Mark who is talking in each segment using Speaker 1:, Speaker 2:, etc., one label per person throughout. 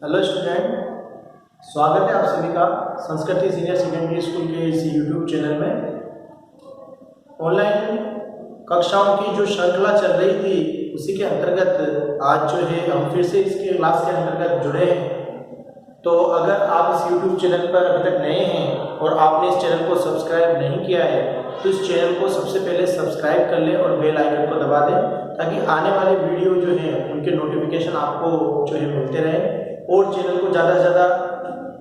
Speaker 1: Hello student, स्वागत है आप सभी का संस्कृति सीनियर सेकेंडरी स्कूल के इस यूट्यूब चैनल में। ऑनलाइन कक्षाओं की जो श्रृंखला चल रही थी उसी के अंतर्गत आज जो है हम फिर से इसके क्लास के अंतर्गत जुड़े हैं। तो अगर आप इस यूट्यूब चैनल पर अभी तक नए हैं और आपने इस चैनल को सब्सक्राइब नहीं किया है तो इस चैनल को सबसे पहले सब्सक्राइब कर लें और बेल आइकन को दबा दें ताकि आने वाले वीडियो जो हैं उनके नोटिफिकेशन आपको जो है मिलते रहें। और चैनल को ज़्यादा से ज़्यादा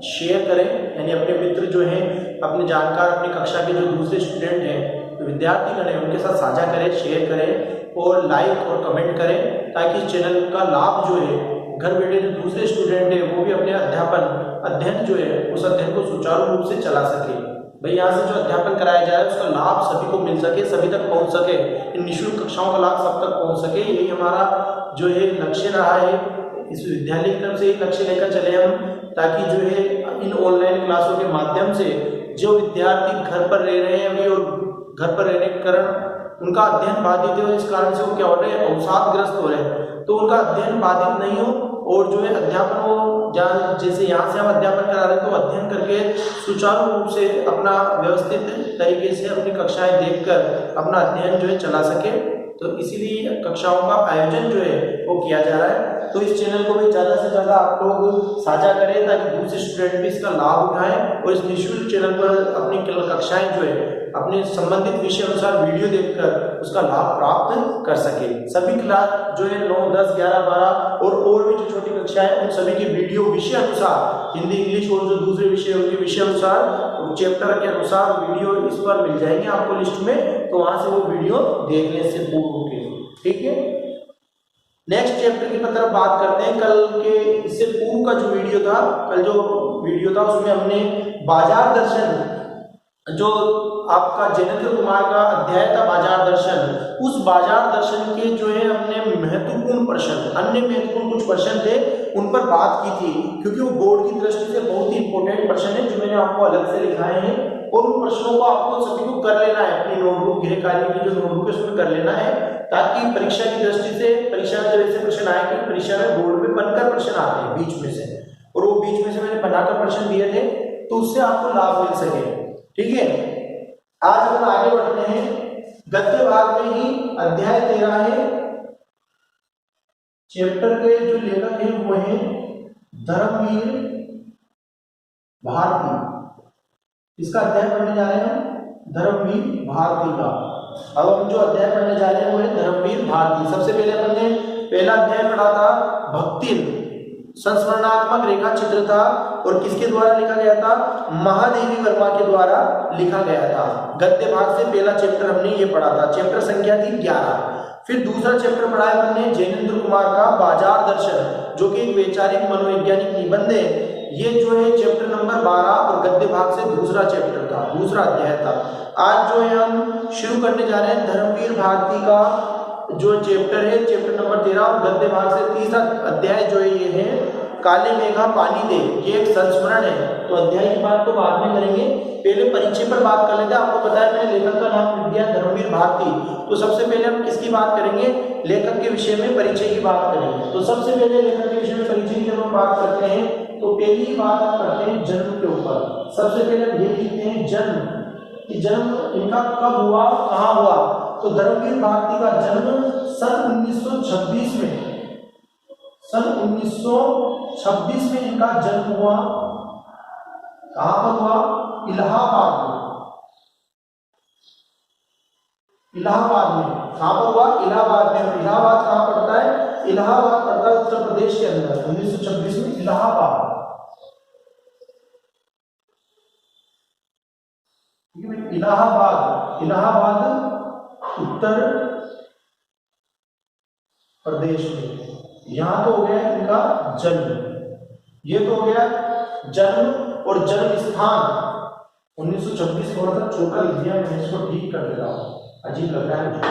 Speaker 1: शेयर करें, यानी अपने मित्र जो हैं, अपने जानकार, अपनी कक्षा के जो दूसरे स्टूडेंट हैं, विद्यार्थीगण हैं, उनके साथ साझा करें, शेयर करें और लाइक और कमेंट करें ताकि इस चैनल का लाभ जो है घर बैठे जो दूसरे स्टूडेंट हैं वो भी अपने अध्ययन जो है उस अध्ययन को सुचारू रूप से चला सके। भाई यहाँ से जो अध्यापन कराया जाए उसका लाभ सभी को मिल सके, सभी तक पहुँच सके, इन निःशुल्क कक्षाओं का लाभ सब तक पहुँच सके, यही हमारा जो है लक्ष्य रहा है। इस विद्यालय की तरफ से एक लक्ष्य लेकर चले हम ताकि जो है इन ऑनलाइन क्लासों के माध्यम से जो विद्यार्थी घर पर रह रहे हैं अभी और घर पर रहने के कारण उनका अध्ययन बाधित है और इस कारण से वो क्या हो रहे हैं, अवसादग्रस्त हो रहे हैं, तो उनका अध्ययन बाधित नहीं हो और जो है अध्यापन हो, जैसे यहाँ से हम अध्यापन करा रहे हैं तो अध्ययन करके सुचारू रूप से अपना व्यवस्थित तरीके से अपनी कक्षाएं देखकर अपना अध्ययन जो है चला सके। तो इसीलिए कक्षाओं का आयोजन जो है वो किया जा रहा है। तो इस चैनल को भी ज़्यादा से ज़्यादा आप लोग साझा करें ताकि दूसरे स्टूडेंट भी इसका लाभ उठाएं और इस निःशुल्क चैनल पर अपनी कक्षाएं जो है अपने संबंधित विषय अनुसार वीडियो देखकर उसका लाभ प्राप्त कर सके। सभी क्लास जो है 9, 10, 11, 12 और भी जो छोटी कक्षाएं उन सभी की वीडियो विषय अनुसार, हिंदी, इंग्लिश और जो दूसरे विषय उनके विषय अनुसार, चैप्टर के अनुसार वीडियो इस पर मिल जाएंगे आपको लिस्ट में, तो वहां से वो वीडियो देखने से पूर्व के, ठीक है। नेक्स्ट चैप्टर की तरफ बात करते हैं। कल के इससे पूर्व का जो वीडियो था, कल जो वीडियो था उसमें हमने बाजार दर्शन, जो आपका जयेंद्र कुमार का अध्याय था बाजार दर्शन, उस बाजार दर्शन के जो है हमने महत्वपूर्ण प्रश्न, अन्य महत्वपूर्ण कुछ प्रश्न थे उन पर बात की थी, क्योंकि वो बोर्ड की दृष्टि से बहुत ही इंपॉर्टेंट प्रश्न है जो मैंने आपको अलग से लिखाए हैं और उन प्रश्नों को आपको सभी को कर लेना है। अपनी नोटबुक, गृह कार्य की जो नोटबुक है उसमें कर लेना है ताकि परीक्षा की दृष्टि से, परीक्षा में जब ऐसे प्रश्न आए कि परीक्षा में बोर्ड में बनकर प्रश्न आते हैं बीच में से, और वो बीच में से मैंने बनाकर प्रश्न दिए थे तो उससे आपको लाभ मिल सके, ठीक है। आज हम आगे बढ़ते हैं। गद्य भाग में ही अध्याय 13 है। चैप्टर के जो लेखक हैं वो है धर्मवीर भारती। इसका अध्याय पढ़ने जा रहे हैं हम धर्मवीर भारती का। अब हम जो अध्याय पढ़ने जा रहे हैं वो है धर्मवीर भारती। सबसे पहले हमने पहला अध्याय पढ़ा था भक्ति, संस्मरणात्मक रेखा चित्र था और किसके द्वारा लिखा गया था, महादेवी वर्मा के द्वारा लिखा गया था। गद्य भाग से पहला चैप्टर हमने ये पढ़ा था, चैप्टर संख्या थी 11। फिर दूसरा चैप्टर पढ़ा है हमने जयेंद्र कुमार का बाजार दर्शन, जो कि एक वैचारिक मनोवैज्ञानिक निबंध है। ये जो है चैप्टर नंबर 12 और गद्य भाग से दूसरा चैप्टर था, दूसरा अध्याय था। आज जो है हम शुरू करने जा रहे हैं धर्मवीर भारती का जो चैप्टर है, चैप्टर नंबर 13 और गद्य भाग से तीसरा अध्याय जो है ये है काले मेघा पानी दे। ये एक संस्मरण है, तो अध्याय की बात तो बाद में करेंगे, पहले परिचय पर बात कर लेते हैं। आपको बताया मैंने लेखक का नाम लिख दिया धर्मवीर भारती, तो सबसे पहले हम किसकी बात करेंगे, लेखक के विषय में परिचय की बात करेंगे। तो सबसे पहले लेखक के विषय में परिचय की जब हम बात करते हैं तो पहली ही बात हम करते हैं जन्म के ऊपर। सबसे पहले हम ये लिखते हैं जन्म, कि जन्म इनका कब हुआ, कहाँ हुआ। तो धर्मवीर भारती का जन्म सन 1926 में, सन 1926 में इनका जन्म हुआ। कहां पर हुआ, इलाहाबाद में। इलाहाबाद में कहां पर हुआ, इलाहाबाद में। इलाहाबाद कहां पड़ता है, इलाहाबाद पड़ता है उत्तर प्रदेश के अंदर। 1926 में इलाहाबाद, इलाहाबाद, इलाहाबाद उत्तर प्रदेश में। यहां तो हो गया इनका जन्म, ये तो हो गया जन्म और जन्म स्थान। 1926 थोड़ा सा छोटा लिख दिया, मैं इसको ठीक कर देता हूं, अजीब लग रहा है मुझे।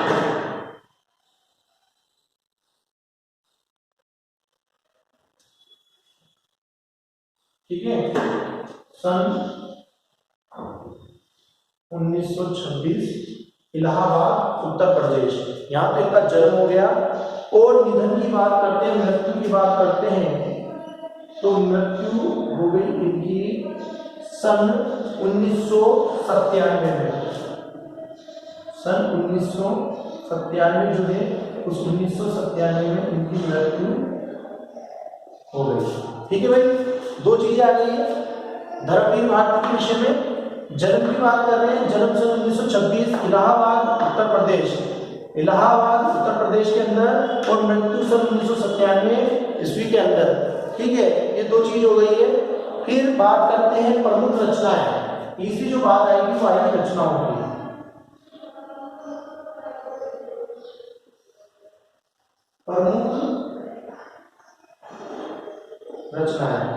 Speaker 1: ठीक है, सन 1926 इलाहाबाद उत्तर प्रदेश, यहाँ पे इनका जन्म हो गया। और निधन की बात करते हैं, मृत्यु की बात करते हैं तो मृत्यु हो गई इनकी सन 1997 में। सन 1997 जो है उस 1997 में इनकी मृत्यु हो गई। ठीक है भाई, दो चीजें आ गई है धर्मवीर भारती के विषय में। जन्म की बात कर रहे हैं, जन्म सन 1926, इलाहाबाद उत्तर प्रदेश, इलाहाबाद उत्तर प्रदेश के अंदर, और मृत्यु सन 1997 ईस्वी के अंदर। ठीक है, ये दो चीज हो गई है। फिर बात करते हैं प्रमुख रचनाएं। तीसरी जो बात आएगी वो आएगी रचनाओं की। प्रमुख रचनाएं,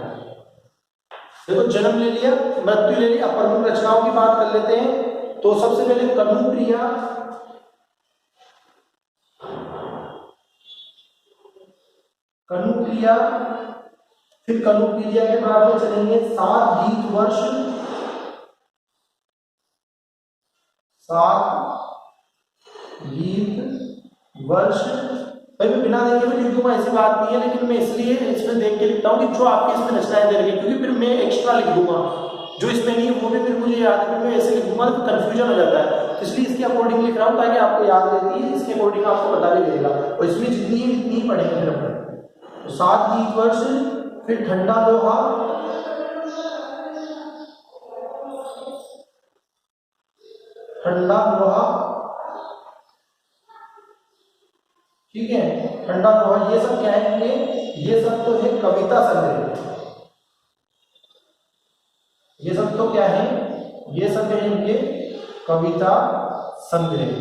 Speaker 1: देखो जन्म ले लिया, मृत्यु ले लिया, प्रमुख रचनाओं की बात कर लेते हैं। तो सबसे पहले कनुप्रिया, कनुप्रिया, फिर कनुप्रिया के बाद में चलेंगे 7 गीत वर्ष, 7 गीत वर्ष। भाई मैं बिना देखे भी लिख दूंगा, ऐसी बात नहीं है, लेकिन मैं इसलिए इसमें देख के लिखता हूँ कि जो आपके इसमें रचनाएं दे रही है, क्योंकि फिर मैं एक्स्ट्रा लिख दूंगा जो इसमें नहीं है, वो भी फिर मुझे याद है, फिर मैं ऐसे लिख दूंगा तो कंफ्यूजन हो जाता है। इसलिए इसके अकॉर्डिंग लिख रहा हूँ ताकि आपको याद रहती है, इसके अकॉर्डिंग आपको पता भी रहेगा, और इसमें जितनी है इतनी ही पढ़ेंगे फिर अपन। तो 7 गीत वर्ष, फिर ठंडा लोहा, ठंडा लोहा, ठीक है, ठंडा लोहा, ये सब क्या है, ये सब तो है कविता संग्रह, ये सब तो क्या है, ये सब है इनके कविता संग्रह।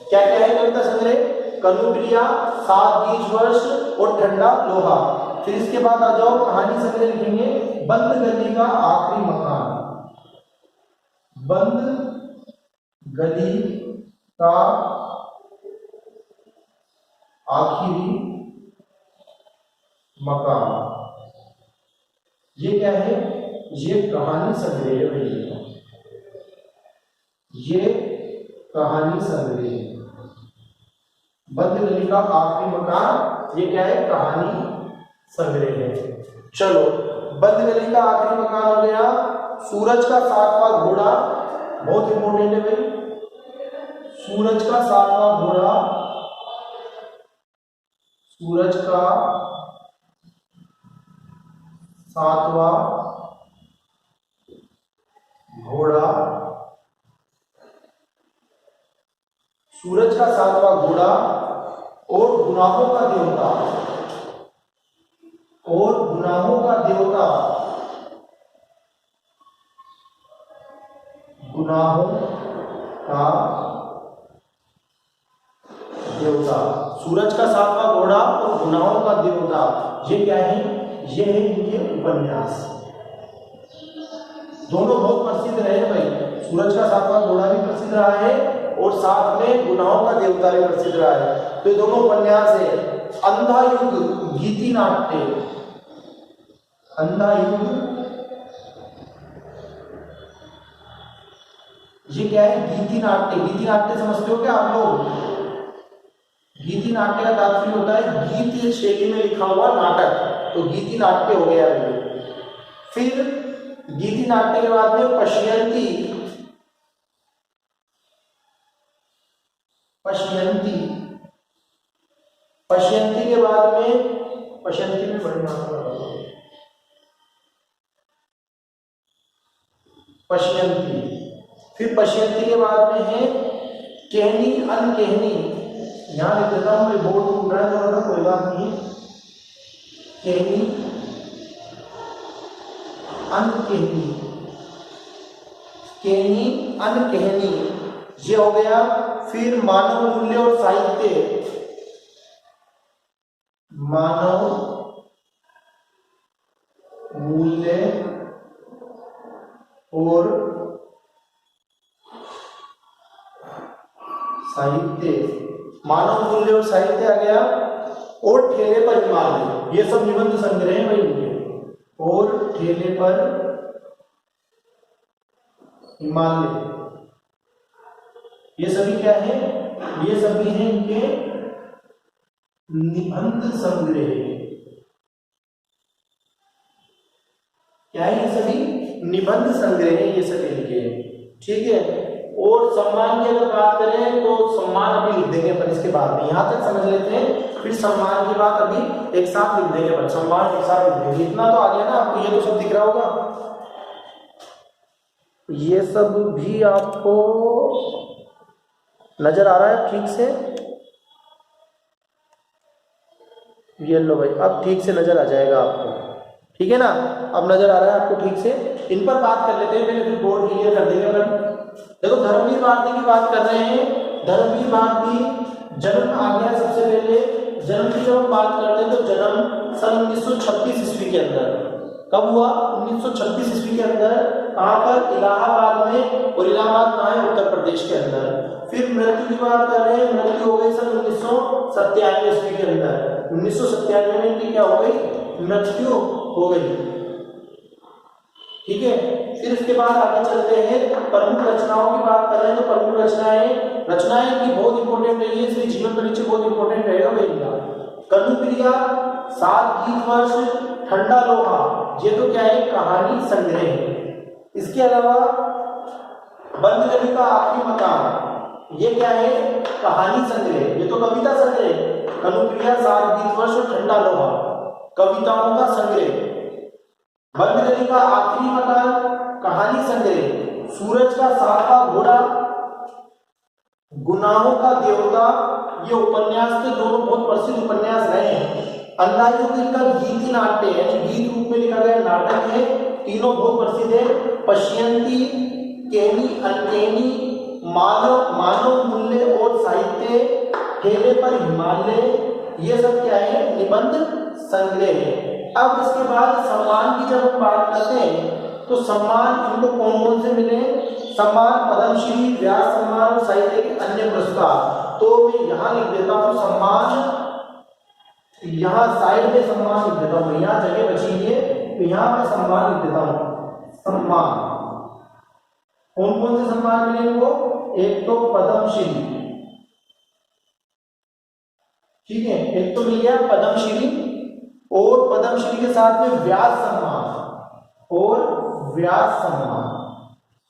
Speaker 1: क्या क्या है कविता संग्रह, कनुप्रिया, 7 गीत वर्ष और ठंडा लोहा। फिर इसके बाद आ जाओ कहानी संग्रह लिखेंगे, बंद गली का आखिरी मकान, बंद गली का आखिरी मकान। ये क्या है, ये कहानी संग्रह है भाई, ये कहानी संग्रह। बंद गली का आखिरी मकान, ये क्या है, कहानी संग्रह है। चलो, बंद गली का आखिरी मकान हो गया। सूरज का 7वां घोड़ा, बहुत इंपॉर्टेंट है भाई, सूरज का 7वां घोड़ा, सूरज का 7वां घोड़ा, सूरज का 7वां घोड़ा, और गुनाहों का देवता, और गुनाहों का देवता, गुनाहों का देवता। सूरज का 7वां घोड़ा और गुनाहों का देवता, ये क्या है, ये है इनके उपन्यास। दोनों बहुत प्रसिद्ध रहे भाई, सूरज का 7वां घोड़ा भी प्रसिद्ध रहा है और साथ में गुनाहों का देवता भी प्रसिद्ध रहा है। तो ये दोनों उपन्यास है। अंधा युग, गीति नाट्य, अंधा युग, ये क्या है, गीति नाट्य। गीति नाट्य समझते हो क्या आप लोग? गीति नाट्य का तात्पर्य होता है गीत शैली में लिखा हुआ नाटक, तो गीति नाट्य हो गया है। फिर गीति नाट्य के बाद में पश्यंती, पश्यंती, पश्यंती के बाद में, पश्यंती में बड़ी मात्रा, पश्यंती। फिर पश्यंती के बाद में है कहनी अनकहनी, यहां लिख देता हूं, मैं बोर्ड टूट रहा है थोड़ा सा, कोई बात नहीं। कहनी अनकहनी, कहनी अनकहनी, ये हो गया। फिर मानव मूल्य और साहित्य, मानव मूल्य और साहित्य, मानव मूल्य और साहित्य आ गया। और ठेले पर हिमालय, ये सब निबंध संग्रह है भाई इनके। और ठेले पर हिमालय, ये सभी क्या है, ये सभी हैं इनके निबंध संग्रह। क्या है, ये सभी निबंध संग्रह है, ये सभी लिखे हैं। ठीक है, और सम्मान की अगर बात करें तो सम्मान अभी लिख देंगे पर इसके बाद में, यहाँ तक समझ लेते हैं, फिर सम्मान की बात अभी एक साथ लिख देंगे, पर सम्मान एक साथ लिख देंगे। इतना तो आ गया ना आपको, ये तो सब दिख रहा होगा, ये सब भी आपको नजर आ रहा है ठीक से? ये लो भाई, अब ठीक से नजर आ जाएगा आपको, ठीक है ना, अब नजर आ रहा है आपको ठीक से। इन पर बात कर लेते हैं पहले, फिर बोर्ड क्लियर कर देंगे अपन। देखो धर्मवीर भारती की बात कर रहे हैं। धर्मवीर भारती जन्म आ गया सबसे पहले, जन्म की जब हम बात करते हैं तो जन्म सन 1936 ईस्वी के अंदर। कब हुआ? 1936 ईस्वी के अंदर। कहाँ पर? इलाहाबाद में, और इलाहाबाद कहाँ है? उत्तर प्रदेश के अंदर। फिर मृत्यु की बात कर रहे हैं, मृत्यु हो गई सन 1997 ईस्वी के अंदर। 1997 में इनकी क्या हो गई? मृत्यु हो गई। ठीक है, फिर इसके बाद आगे चलते हैं, प्रमुख रचनाओं की बात कर रहे हैं तो प्रमुख रचनाएं की बहुत इंपॉर्टेंट है, इसलिए जीवन परीक्षा बहुत इंपॉर्टेंट रहेगा भाई इनका। कनुप्रिया, 7 गीत वर्ष, ठंडा लोहा, ये तो क्या है? कहानी संग्रह है। इसके अलावा बंद गली का आखिरी मकान, ये क्या है? कहानी संग्रह, ये तो कविता संग्रह। कनुप्रिया, 7 गीत वर्ष और ठंडा लोहा, कविताओं का संग्रह। बंद गली का आखिरी मकान, कहानी संग्रह। सूरज का 7वां घोड़ा, गुनाहों का देवता, ये उपन्यास के दोनों बहुत प्रसिद्ध उपन्यास रहे हैं। अंधायुक्त का गीति नाट्य, यानी गीत रूप में लिखा गया नाटक है, तीनों बहुत प्रसिद्ध है। पश्यंती, केनी अनकेनी, मानव मूल्य और साहित्य, ठेले पर हिमालय, ये सब क्या है? निबंध संग्रह है। अब इसके बाद सम्मान की जब हम बात करते हैं तो सम्मान इनको कौन कौन से मिले? सम्मान पद्मश्री, व्यास सम्मान और साहित्य के अन्य पुरस्कार। तो मैं यहाँ लिख देता हूँ सम्मान, यहाँ साइड में सम्मान लिख देता हूँ, यहाँ जगह बची है तो यहाँ पे सम्मान लिख देता हूँ। सम्मान कौन कौन से सम्मान मिले इनको? एक तो पद्मश्री, ठीक है, एक तो मिल गया पद्मश्री, और पद्मश्री के साथ में व्यास सम्मान और व्यास सम्मान,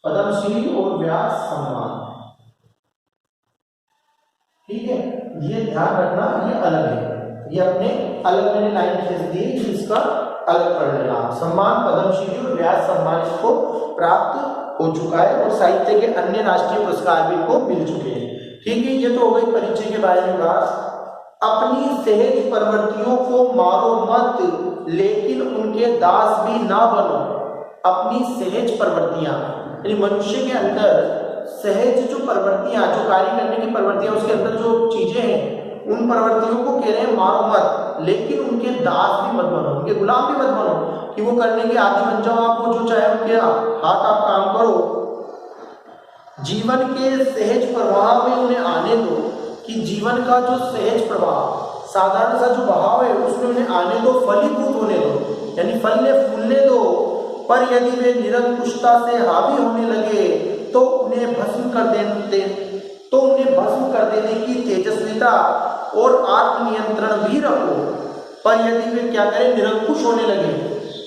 Speaker 1: पद्मश्री और व्यास सम्मान। ठीक है, ये ध्यान रखना, ये अलग है, ये अपने अलग मैंने लाइन खींच दी, इसका अलग पढ़ लेना। सम्मान पद्मश्री और व्यास सम्मान इसको प्राप्त हो चुका है, और साहित्य के अन्य राष्ट्रीय पुरस्कार भी इनको मिल चुके हैं। ठीक है, ये तो हो गई परिचय के बारे में बात। अपनी सहज प्रवृत्तियों को मारो मत, लेकिन उनके दास भी ना बनो। अपनी सहज प्रवृत्तियां, यानी मनुष्य के अंदर सहज जो प्रवृत्तियां, जो कार्य करने की प्रवृत्तियां, उसके अंदर जो चीजें हैं, उन प्रवृत्तियों को कह रहे हैं मारो मत, लेकिन उनके दास भी मत बनो, उनके गुलाम भी मत बनो कि वो करने के आदि बन जाओ आप, वो जो चाहे उनके हाथ आप काम करो। जीवन के सहज प्रवाह में उन्हें आने दो, कि जीवन का जो सहज प्रवाह, साधारण सा जो बहाव है, उसमें उन्हें आने दो, फलीभूत होने दो, यानी फलने फूलने दो। पर यदि वे निरंकुशता से हावी होने लगे तो उन्हें भस्म कर देने की तेजस्विता और आत्मनियंत्रण भी रखो। पर यदि वे क्या करें? निरंकुश होने लगे,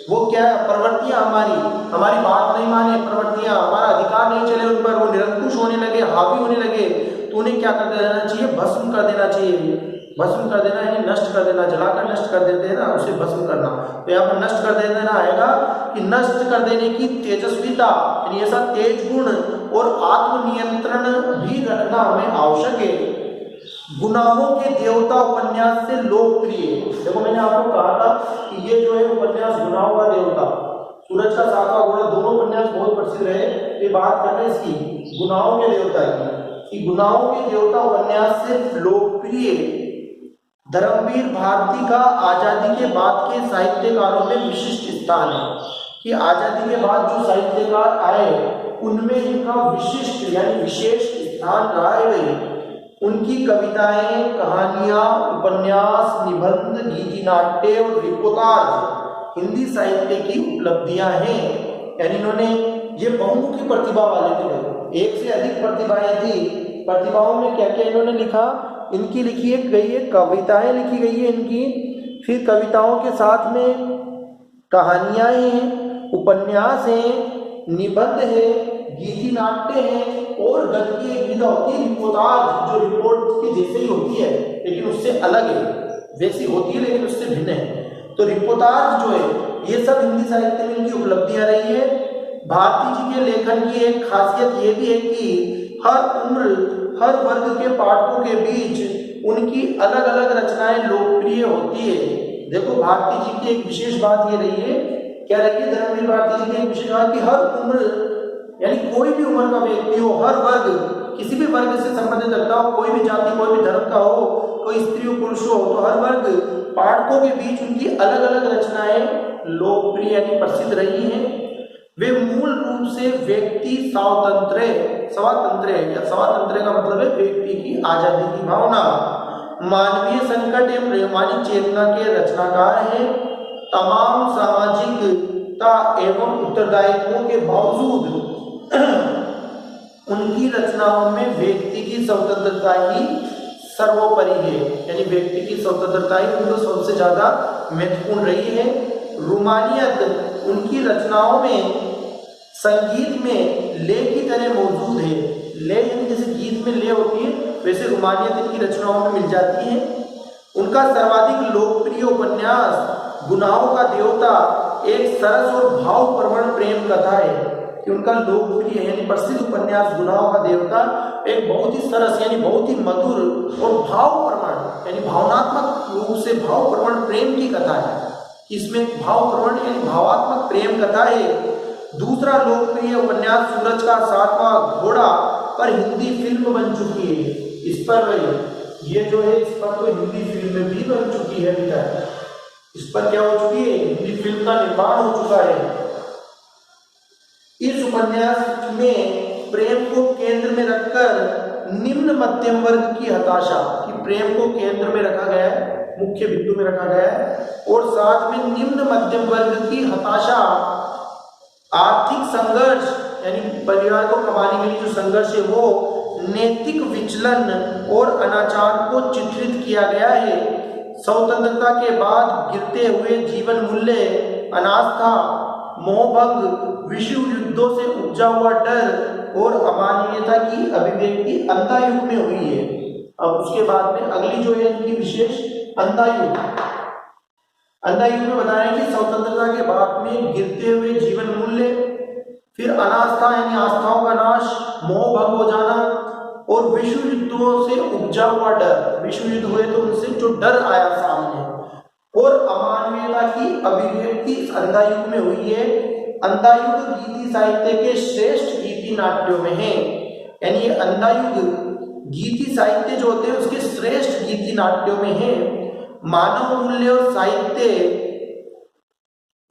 Speaker 1: वो क्या प्रवृत्तियां हमारी बात नहीं माने, प्रवृत्तियां हमारा अधिकार नहीं चले उन पर, वो निरंकुश होने लगे, हावी होने लगे, तो उन्हें क्या कर देना चाहिए? भस्म कर देना चाहिए। भस्म कर देना यानी नष्ट कर देना, जलाकर नष्ट कर देते हैं ना, उसे भस्म करना। तो यहाँ पर नष्ट कर देना आएगा कि नष्ट कर देने की तेजस्विता, यानी ऐसा तेज गुण और आत्मनियंत्रण भी रखना हमें आवश्यक है। गुनाहों के देवता उपन्यास से लोकप्रिय, देखो मैंने आपको कहा था कि ये जो है उपन्यास गुनाहों का देवता, सूरज का 7वां घोड़ा, दोनों उपन्यास बहुत प्रसिद्ध रहे। ये बात कर रहे हैं इसकी गुनाहों के देवता की, गुनाहों के देवता उपन्यास से लोकप्रिय। धर्मवीर भारती का आजादी के बाद के साहित्यकारों में विशिष्ट स्थान है, कि आजादी के बाद जो साहित्यकार आए उनमें इनका विशिष्ट यानी विशेष स्थान रहा है। उनकी कविताएं, कहानियां, उपन्यास, निबंध, गीति नाट्य और रिपोर्टाज हिंदी साहित्य की उपलब्धियां हैं। यानी इन्होंने ये बहुमुखी प्रतिभा वाले थे, एक से अधिक प्रतिभाएं थी। प्रतिभाओं में क्या क्या इन्होंने लिखा? इनकी लिखी गई है कविताएं, लिखी गई है इनकी, फिर कविताओं के साथ में कहानियां हैं, उपन्यास है, निबंध है, गीति नाट्य है और गद्य एक विधा होती है रिपोर्टाज, जो रिपोर्ट के जैसे ही होती है लेकिन उससे अलग है, वैसी होती है लेकिन उससे भिन्न है। तो रिपोर्टाज जो है ये सब हिंदी साहित्य में इनकी उपलब्धियां रही है। भारती जी के लेखन की एक खासियत ये भी है कि हर उम्र हर वर्ग के पाठकों के बीच उनकी अलग अलग रचनाएं लोकप्रिय होती है। देखो भारती जी की एक विशेष बात ये रही है, क्या रही है धर्मवीर भारती जी की एक विशेष बात कि हर उम्र यानी कोई भी उम्र का व्यक्ति हो, हर वर्ग किसी भी वर्ग से संबंधित रखता हो, कोई भी जाति कोई भी धर्म का हो, कोई स्त्री हो पुरुष हो, तो हर वर्ग पाठकों के बीच उनकी अलग अलग रचनाएं लोकप्रिय यानी प्रसिद्ध रही हैं। वे मूल रूप से व्यक्ति स्वातंत्र्य का मतलब है व्यक्ति की आजादी की भावना, मानवीय संकट एवं प्रेमानी चेतना के रचनाकार हैं। तमाम सामाजिकता एवं उत्तरदायित्वों के बावजूद उनकी रचनाओं में व्यक्ति की स्वतंत्रता ही सर्वोपरि है, यानी व्यक्ति की स्वतंत्रता ही उनको सबसे ज्यादा महत्वपूर्ण रही है। रूमानियत उनकी रचनाओं में संगीत में ले की तरह मौजूद है। ले यानी जैसे गीत में ले होती है वैसे रूमानियत इनकी रचनाओं में मिल जाती है। उनका सर्वाधिक लोकप्रिय उपन्यास गुनाहों का देवता एक सरस और भावप्रवण प्रेम कथा है कि उनका लोकप्रिय यानी प्रसिद्ध उपन्यास गुनाहों का देवता एक बहुत ही सरस यानी बहुत ही मधुर और भावप्रवण यानी भावनात्मक रूप से भावप्रवण प्रेम की कथा है। इसमें भावप्रवण यानी भावात्मक प्रेम कथा है। दूसरा लोकप्रिय उपन्यास सूरज का सातवां घोड़ा पर हिंदी फिल्म बन चुकी है। इस पर ये जो है इस पर तो हिंदी फिल्म भी बन चुकी है अभी तक। इस पर क्या हो चुकी है, हिंदी फिल्म का निर्माण हो चुका है। इस उपन्यास में प्रेम को केंद्र में रखकर निम्न मध्यम वर्ग की हताशा कि प्रेम को केंद्र में रखा गया है, मुख्य बिंदु में रखा गया है और साथ में निम्न मध्यम वर्ग की हताशा, आर्थिक संघर्ष यानी परिवार को कमाने के लिए जो संघर्ष है वो, नैतिक विचलन और अनाचार को चित्रित किया गया है। स्वतंत्रता के बाद गिरते हुए जीवन मूल्य, अनास्था, मोहभंग, विश्व युद्धों से उपजा हुआ डर और अमानवीयता की अभिव्यक्ति अंधा युग में हुई है। अब उसके बाद में अगली जो है इनकी विशेष अंधा युग में बताया कि स्वतंत्रता के बाद में गिरते हुए जीवन मूल्य, फिर अनास्था यानी आस्थाओं का नाश, मोह भंग हो जाना और विश्व युद्धों से उपजा हुआ डर, विश्व युद्ध हुए तो उनसे जो डर आया सामने, और अमानवीयता की अभिव्यक्ति इस अंधा युग में हुई है। अंधा युग गीति साहित्य के श्रेष्ठ गीति नाट्यों में है, यानी ये अंधा युग गीति साहित्य जो होते हैं उसके श्रेष्ठ गीति नाट्यों में है। मानव मूल्य और साहित्य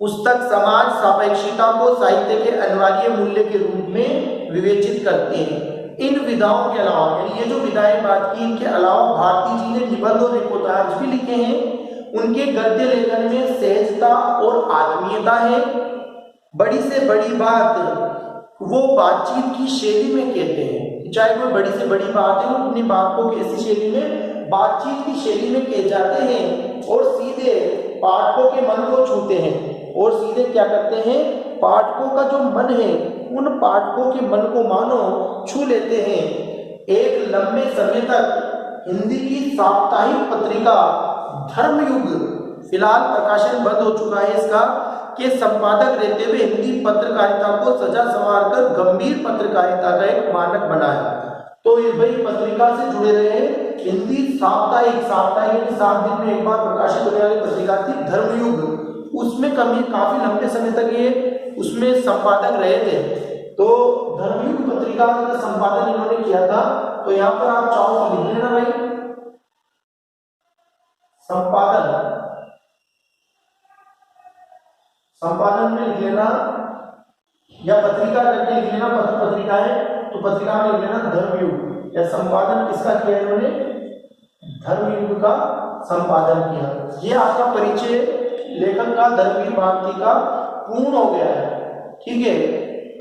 Speaker 1: पुस्तक समाज सापेक्षिता को साहित्य के अनिवार्य मूल्य के रूप में विवेचित करते हैं। इन विधाओं के अलावा यानी ये जो विधाएं बात की, इनके अलावा भारती जी ने निबंध और रिपोर्टाज भी लिखे हैं। उनके गद्य लेखन में सहजता और आत्मीयता है। बड़ी से बड़ी बात वो बातचीत की शैली में कहते हैं, चाहे कोई बड़ी से बड़ी बात है वो अपनी बात को कैसी शैली में, बातचीत की शैली में कह जाते हैं और सीधे पाठकों के मन को छूते हैं और सीधे क्या करते हैं, पाठकों का जो मन है उन पाठकों के मन को मानो छू लेते हैं। एक लंबे समय तक हिंदी की साप्ताहिक पत्रिका धर्मयुग फिलहाल प्रकाशन बंद हो चुका है इसका के संपादक रहते हुए हिंदी पत्रकारिता को सजा संवार कर गंभीर पत्रकारिता का एक मानक बनाया। तो ये भाई पत्रिका से जुड़े रहे हिंदी साप्ताहिक 7 दिन में एक बार प्रकाशित होने वाली पत्रिका थी धर्मयुग, उसमें काफी लंबे समय तक ये उसमें संपादक रहे थे। तो धर्मयुग पत्रिका का संपादन इन्होंने किया था। तो यहाँ पर आप चाहो तो लिख लेना भाई, संपादन में लिख लेना या पत्रिका करके लिख लेना, पत्रिका है तो पत्रिका में लिख लेना धर्मयुग, या संपादन किसका किया इन्होंने, धर्मयुग का संपादन किया। ये आपका परिचय लेखन का धर्मवीर भारती का पूर्ण हो गया है। ठीक है,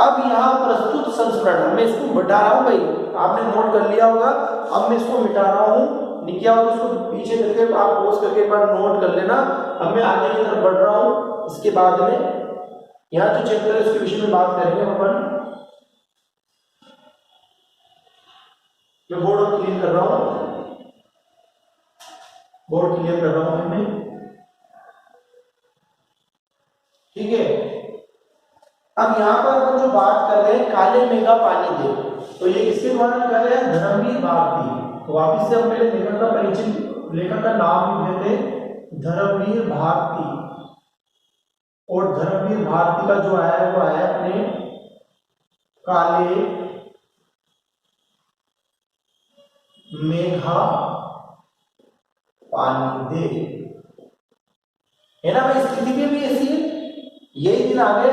Speaker 1: अब यहाँ प्रस्तुत संस्करण मैं इसको मिटा रहा हूँ भाई, आपने नोट कर लिया होगा। अब मैं इसको मिटा रहा हूँ, निकिया हो तो इसको पीछे करके आप पोस्ट करके एक बार नोट कर लेना। अब मैं आगे की तरफ बढ़ रहा हूँ इसके बाद में। यहाँ जो चैप्टर है उसके विषय में बात करेंगे अपन। मैं बोर्ड क्लियर कर रहा हूँ, बोर्ड क्लियर कर रहा हूँ मैं, ठीक है। अब यहाँ पर अपन जो बात कर रहे हैं काले मेघा पानी दे, तो ये किसके द्वारा कर रहे हैं? धर्मवीर भारती। तो वापिस से हम पहले लेखक का परिचय, लेखक का नाम लिख देते, धर्मवीर भारती। और धर्मवीर भारती का जो आया है वो आया अपने काले मेघा पानी दे, है ना भाई। स्थिति भी ऐसी है, यही दिन आ गए,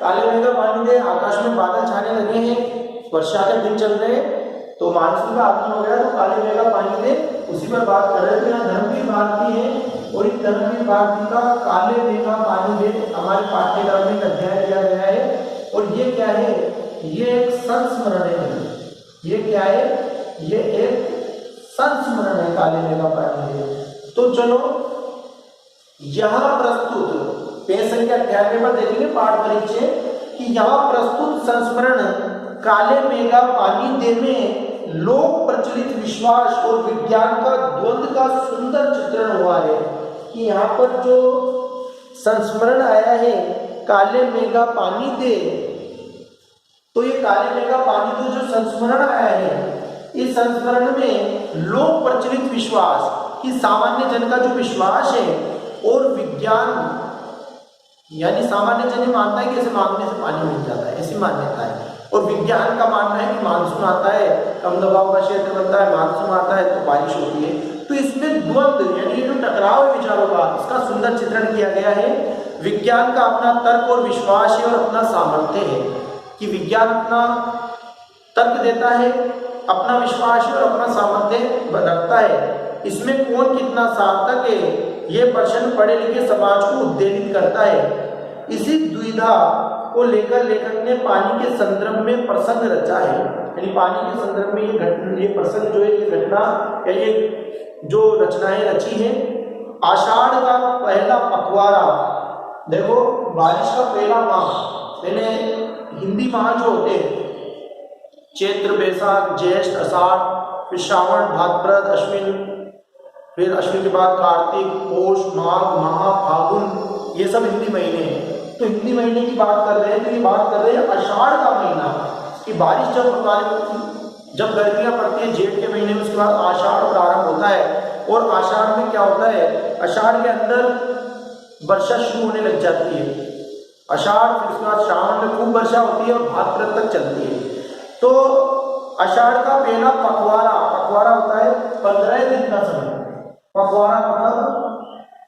Speaker 1: काले मेघा पानी दे, आकाश में बादल छाने लगे हैं, वर्षा के दिन चल रहे हैं, तो मानसून का आगमन हो गया, तो काले मेघा पानी दे, उसी पर बात कर रहे थे। यहाँ धर्मवीर भारती है, और इस धर्मवीर भारती का काले मेघा पानी दे हमारे पाठ्यक्रम में अध्याय दिया गया है। और ये क्या है? ये एक संस्मरण है। ये क्या है? ये एक संस्मरण है, काले मेघा पानी दे। तो चलो यहाँ प्रस्तुत पेज संख्या 98 पर देखेंगे पाठ परिचय कि यहाँ प्रस्तुत संस्मरण काले मेघा पानी दे में लोक प्रचलित विश्वास और विज्ञान का द्वंद्व का सुंदर चित्रण हुआ है। कि यहाँ पर जो संस्मरण आया है काले मेघा पानी दे, तो ये काले मेघा पानी दे जो संस्मरण आया है, इस संस्मरण में लोक प्रचलित विश्वास कि सामान्य जन का जो विश्वास है और विज्ञान, यानी सामान्य जन मानता है कि ऐसे मांगने से पानी मिल जाता है, ऐसी मान्यता है। और विज्ञान का मानना है कि मानसून आता है, कम दबाव का क्षेत्र बनता है, मानसून आता है तो बारिश होती है। तो इसमें द्वंद्व यानी जो टकराव है विचारों का, इसका सुंदर चित्रण किया गया है। विज्ञान का अपना तर्क और विश्वास है और अपना सामर्थ्य है कि विज्ञान अपना तर्क देता है, अपना विश्वास है और अपना सामर्थ्य रखता है। इसमें कौन कितना सार्थक है, ये प्रश्न पढ़े लिखे समाज को उद्वेलित करता है। इसी दुविधा को लेकर लेखक ने पानी के संदर्भ में प्रसंग रचा है। यानी पानी के संदर्भ में ये प्रसंग जो है, ये घटना या ये जो रचनाएं रची है। आषाढ़ का पहला पखवाड़ा, देखो बारिश का पहला माह, मैंने हिंदी माह जो होते हैं चैत्र, बैसाख, ज्येष्ठ, आषाढ़, फिर श्रावण, भाद्रपद, अश्विन, फिर अश्विन के बाद कार्तिक, पौष, माघ, महा, फागुन, ये सब हिंदी महीने हैं। तो हिंदी महीने की बात कर रहे हैं, तो ये बात कर रहे हैं आषाढ़ का महीना कि बारिश जब गर्मियाँ पड़ती है जेठ के महीने में, उसके बाद आषाढ़ प्रारंभ होता है। और आषाढ़ में क्या होता है? आषाढ़ के अंदर वर्षा शुरू होने लग जाती है। आषाढ़, फिर उसके बाद श्रावण में खूब वर्षा होती है और भाद्रपद तक चलती है। तो आषाढ़ का पहला पखवाड़ा, पखवाड़ा होता है 15 दिन का समय। पखवाड़ा मतलब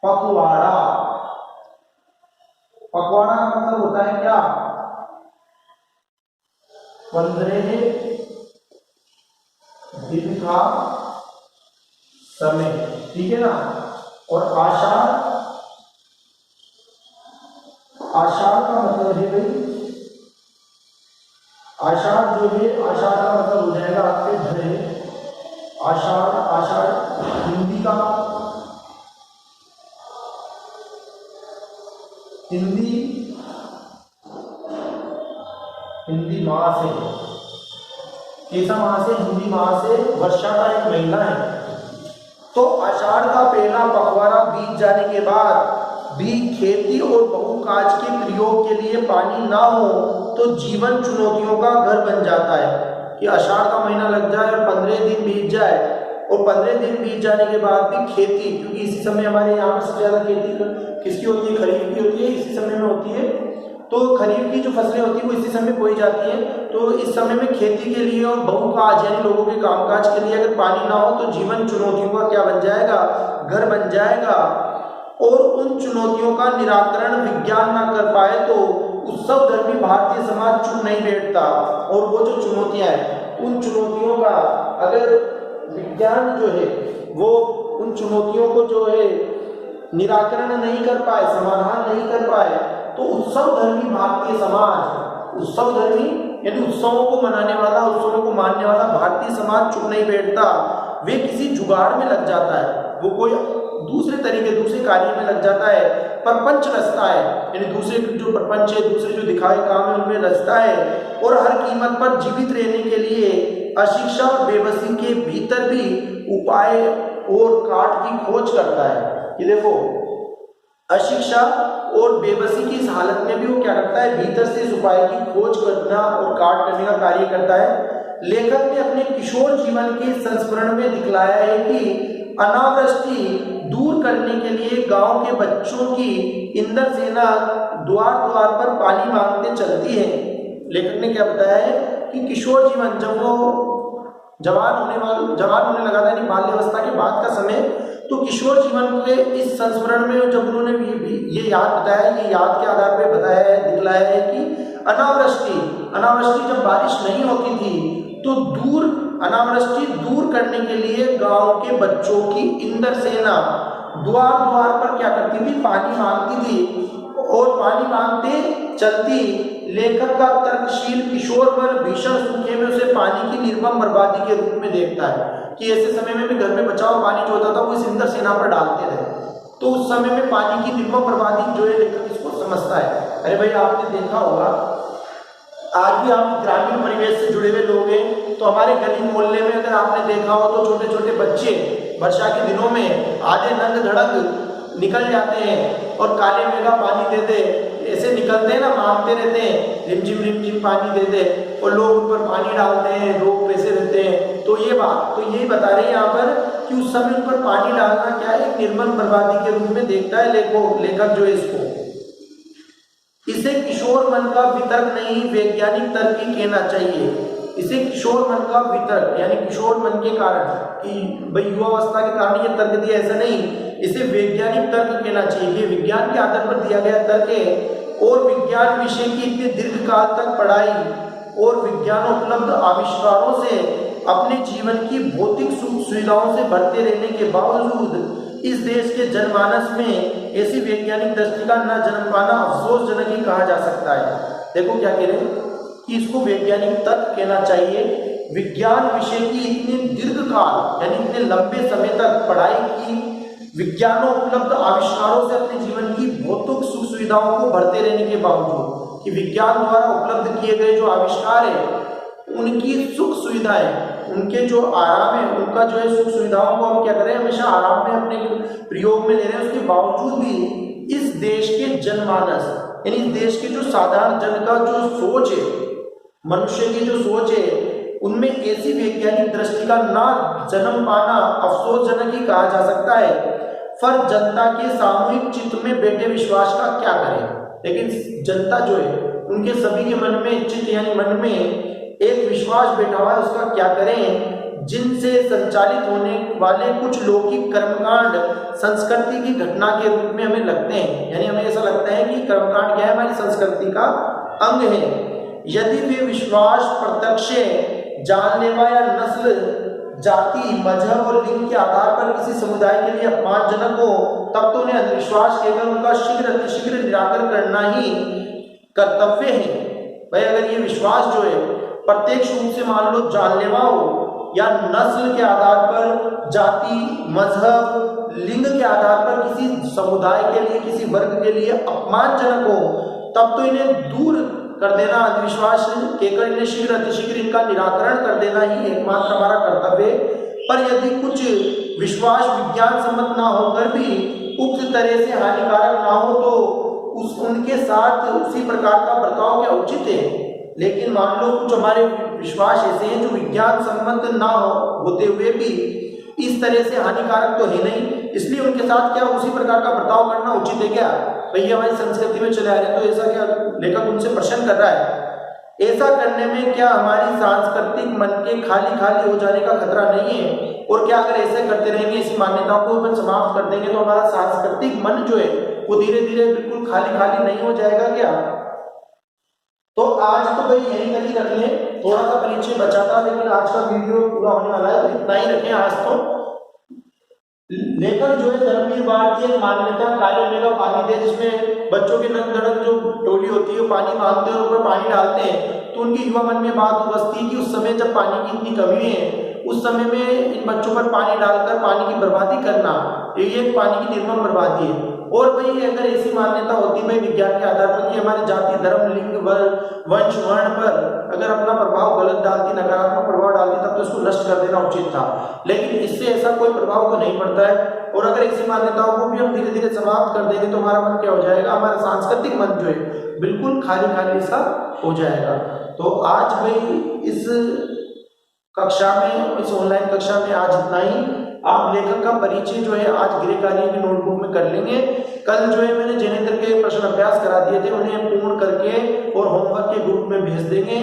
Speaker 1: पखवाड़ा, पखवाड़ा का मतलब होता है क्या? 15 दिन का समय, ठीक है ना। और आषाढ़, आषाढ़ का मतलब है भाई, आषाढ़ जो है, आषाढ़ का मतलब हो जाएगा आपके भरे। आषाढ़, आषाढ़ हिंदी का, हिंदी माह से, कैसा माह से? हिंदी माह से, वर्षा का एक महीना है। तो आषाढ़ का पहला पखवाड़ा बीत जाने के बाद भी खेती और बहुकाज के प्रयोग के लिए पानी ना हो तो जीवन चुनौतियों का घर बन जाता है। कि आषाढ़ का महीना लग जाए और 15 दिन बीत जाए, और 15 दिन बीत जाने के बाद भी खेती, क्योंकि इसी समय हमारे यहाँ पर सबसे ज़्यादा खेती किसकी होती है? खरीफ की होती है, इसी समय में होती है। तो खरीफ की जो फसलें होती है वो इसी समय बोई जाती है। तो इस समय में खेती के लिए और बहुकाज यानी लोगों के कामकाज के लिए अगर पानी ना हो तो जीवन चुनौतियों का क्या बन जाएगा? घर बन जाएगा। और उन चुनौतियों का निराकरण विज्ञान ना कर पाए तो उत्सव धर्मी भारतीय समाज चुप नहीं बैठता। और वो जो चुनौतियां हैं, उन चुनौतियों का अगर विज्ञान जो है वो उन चुनौतियों को जो है निराकरण नहीं कर पाए, समाधान नहीं कर पाए, तो उत्सव धर्मी भारतीय समाज, उत्सव धर्मी यानी उत्सवों को मनाने वाला, उत्सवों को मानने वाला भारतीय समाज चुप नहीं बैठता। वे किसी जुगाड़ में लग जाता है। वो कोई दूसरे तरीके दूसरे कार्य में लग जाता है, प्रपंच रचता है, यानी दूसरे जो प्रपंच है, दूसरे जो दिखाए काम है उनमें रचता है और हर कीमत पर जीवित रहने के लिए अशिक्षा और बेबसी के भीतर भी उपाय और काट की खोज करता है। ये देखो, अशिक्षा और बेबसी की इस हालत में भी वो क्या करता है, भीतर से इस उपाय की खोज करना और काट करने का कार्य करता है। लेखक ने अपने किशोर जीवन के संस्मरण में दिखलाया है कि अनावृष्टि दूर करने के लिए गांव के बच्चों की इंद्र सेना द्वार द्वार पर पानी मांगते चलती है। लेखक ने क्या बताया है कि किशोर जीवन, जब वो जवान होने लगा था, यानी बाल्यावस्था के बाद का समय, तो किशोर जीवन के इस संस्मरण में जब उन्होंने ये याद बताया, ये याद के आधार पर बताया है, दिखलाया है कि अनावृष्टि जब बारिश नहीं होती थी तो अनावृष्टि दूर करने के लिए गांव के बच्चों की इंद्र सेना द्वार द्वार पर क्या करती थी, पानी मांगती थी और पानी मांगते चलती। लेखक का तर्कशील किशोर पर भीषण सूखे में उसे पानी की निर्मम बर्बादी के रूप में देखता है कि ऐसे समय में भी घर में बचा हुआ पानी जो होता था वो इस इंद्र सेना पर डालते रहे, तो उस समय में पानी की निर्मम बर्बादी जो है लेखक इसको समझता है। अरे भाई, आपने देखा होगा, आज भी आप ग्रामीण परिवेश से जुड़े हुए लोग हैं, तो हमारे गली मोहल्ले में अगर आपने देखा हो तो छोटे छोटे बच्चे वर्षा के दिनों में आधे नंग धड़क निकल जाते हैं और काले मेघा पानी देते, ऐसे निकलते हैं ना, मांगते रहते हैं, रिमझिम पानी देते और लोग उन पर पानी डालते हैं, लोग पैसे देते हैं। तो यही बता रहे हैं यहाँ पर कि उस समय उन पर पानी डालना क्या है, एक निर्मम बर्बादी के रूप में देखता है लेखक जो है इसको। इसे किशोर मन का वितर्क नहीं, वैज्ञानिक तर्क ही कहना चाहिए। इसे किशोर मन का वितर्क, यानी किशोर मन के कारण कि भाई युवावस्था के कारण ये तर्क दिया, ऐसा नहीं, इसे वैज्ञानिक तर्क कहना चाहिए। ये विज्ञान के आधार पर दिया गया तर्क है और विज्ञान विषय की इतने दीर्घ काल तक पढ़ाई और विज्ञानोपलब्ध आविष्कारों से अपने जीवन की भौतिक सुख सुविधाओं से भरते रहने के बावजूद इस देश के जनमानस में ऐसी वैज्ञानिक दृष्टि का न जन्म पाना अफसोसजनक ही कहा जा सकता है। देखो क्या कह रहे हैं कि इसको वैज्ञानिक तर्क कहना चाहिए। विज्ञान विषय की इतने दीर्घ काल, यानी इतने लंबे समय तक पढ़ाई की, विज्ञानों उपलब्ध आविष्कारों से अपने जीवन की भौतिक सुख सुविधाओं को भरते रहने के बावजूद, कि विज्ञान द्वारा उपलब्ध किए गए जो आविष्कार है उनकी सुख सुविधाएं, उनके जो आराम है, उनका जो है सुख सुविधाओं को हम क्या करें, हमेशा आराम में अपने प्रयोग में ले रहे हैं, उसके बावजूद भी इस देश के जनमानस, यानी इस देश के जो साधारण जन का जो सोच है, मनुष्य की जो सोच है, उनमें ऐसी वैज्ञानिक दृष्टि का ना जन्म पाना अफसोसजनक ही कहा जा सकता है। पर जनता के सामूहिक चित्त में बैठे विश्वास का क्या करें। लेकिन जनता जो है, उनके सभी के मन में चित्त, यानी मन में एक विश्वास बैठा हुआ है, उसका क्या करें, जिनसे संचालित होने वाले कुछ लौकिक कर्मकांड संस्कृति की घटना के रूप में हमें लगते हैं। यानी हमें ऐसा लगता है कि कर्मकांड क्या है, हमारी संस्कृति का अंग है। यदि वे विश्वास प्रत्यक्ष जानलेवा या नस्ल, जाति, मजहब और लिंग के आधार पर किसी समुदाय के लिए अपमानजनक हो, तब तो उन्हें अंधविश्वास कहकर उनका शीघ्र निराकरण करना ही कर्तव्य है। भाई, अगर ये विश्वास जो है प्रत्यक्ष रूप से मान लो जानलेवा हो या नस्ल के आधार पर, जाति, मजहब, लिंग के आधार पर किसी समुदाय के लिए, किसी वर्ग के लिए अपमानजनक हो, तब तो इन्हें दूर कर देना, अंधविश्वास कहकर इन्हें शीघ्र इनका निराकरण कर देना ही एकमात्र हमारा कर्तव्य है। पर यदि कुछ विश्वास विज्ञान सम्मत ना होकर भी उक्त तरह से हानिकारक ना हो तो उनके साथ उसी प्रकार का बर्ताव क्या उचित है। लेकिन मान लो कुछ हमारे विश्वास ऐसे हैं जो विज्ञान सम्मत ना होते हुए भी इस तरह से हानिकारक तो है नहीं, इसलिए उनके साथ क्या उसी प्रकार का बर्ताव करना उचित है क्या। भैया हमारी संस्कृति में चले आ रहे हैं, तो ऐसा क्या लेखक उनसे प्रश्न कर रहा है। ऐसा करने में क्या हमारी सांस्कृतिक मन के खाली हो जाने का खतरा नहीं है, और क्या अगर ऐसे करते रहेंगे, इसी मान्यताओं को अपन समाप्त कर देंगे, तो हमारा सांस्कृतिक मन जो है वो धीरे धीरे बिल्कुल खाली नहीं हो जाएगा क्या। तो आज तो भाई यही तक ही रख लें, थोड़ा सा परिचय बचा था, लेकिन आज का वीडियो पूरा होने वाला है, तो इतना ही रखें आज तो। लेखक जो है धर्मवीर भारतीय मान्यता काले मेघा पानी दे, जिसमें बच्चों के नंग धड़क जो टोली होती है वो पानी मांगते हैं और ऊपर पानी डालते हैं, तो उनके युवा मन में बात उपस्थित कि उस समय जब पानी की इतनी कमी है उस समय में इन बच्चों पर पानी डालकर पानी की बर्बादी करना, ये पानी की निर्मम बर्बादी है। और भाई अगर ऐसी मान्यता होती भाई विज्ञान के आधार पर कि हमारे जाति, धर्म, लिंग, वंश, वर्ण पर अगर अपना प्रभाव गलत डालती, नकारात्मक प्रभाव डालती, तब तो उसको नष्ट कर देना उचित था। लेकिन इससे ऐसा कोई प्रभाव तो नहीं पड़ता है। और अगर ऐसी मान्यताओं को भी हम धीरे धीरे समाप्त कर देंगे तो हमारा मन क्या हो जाएगा, हमारा सांस्कृतिक मन जो है बिल्कुल खाली खाली सा हो जाएगा। तो आज भाई इस कक्षा में, इस ऑनलाइन कक्षा में आज इतना ही। आप लेखक का परिचय जो है आज गृह कार्य की नोटबुक में कर लेंगे। कल जो है मैंने जैनेंद्र के प्रश्न अभ्यास करा दिए थे, उन्हें पूर्ण करके और होमवर्क के ग्रुप में भेज देंगे।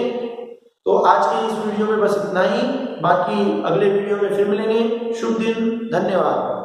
Speaker 1: तो आज के इस वीडियो में बस इतना ही, बाकी अगले वीडियो में फिर मिलेंगे। शुभ दिन, धन्यवाद।